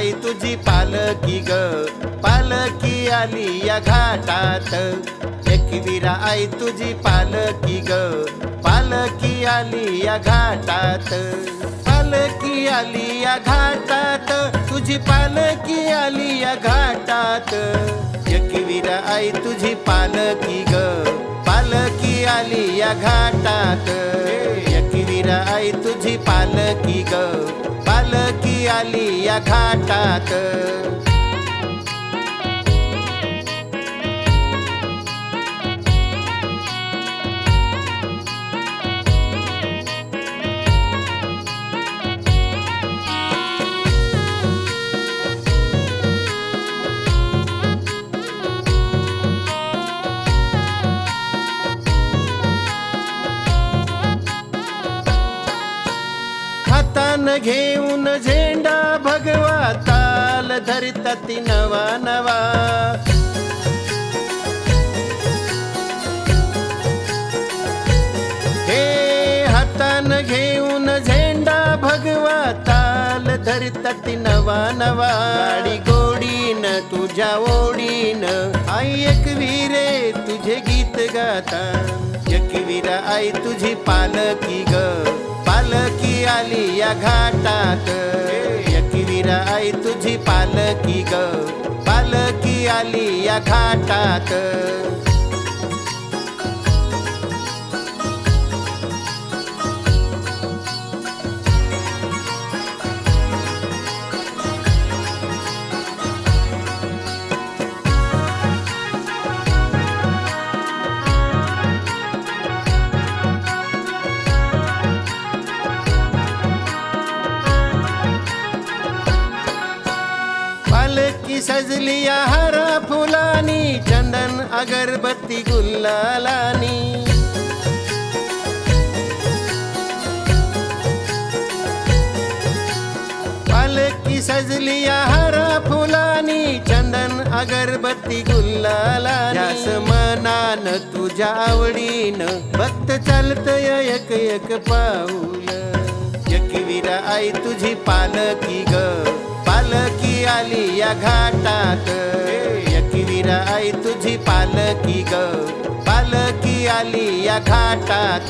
आई तुझी पालकी ग, पालकी आली या घाटात. एकवीरा आई तुझी पालकी ग, पालकी आली या घाटात. पालकी आली या घाटात, तुझी पालकी आली या घाटात. एकवीरा आई तुझी पालकी ग, पालकी आली या घाटात. एकवीरा आई तुझी पालकी ग, पालकी आली या घाटात. हातान घेऊन झेंडा भगवा, ताल धरतात नवा नवा. हे हातान घेऊन झेंडा भगवा, ताल धरतात नवा नवा. गाडी गोडीन तुझ्या ओढीन आई एकवीरे तुझे गीत गाता. एकवीरा आई तुझी पालकी ग, पालकी आली या घाटात. एकवीरा आई तुझी पालकी ग, पालकी आली या घाटात. पालकी सजली या हारा फुलानी, चंदन अगरबत्ती गुलालानी. पालकी सजली या हारा फुलानी, चंदन अगरबत्ती गुलालानी. यास मनान तुझ्या आवडीन भक्त चालतय एक एक पाऊल. एकवीरा आई तुझी पालकी ग, पालकी आली या घाटात. एकवीरा आई तुझी पालकी ग, पालकी आली या घाटात.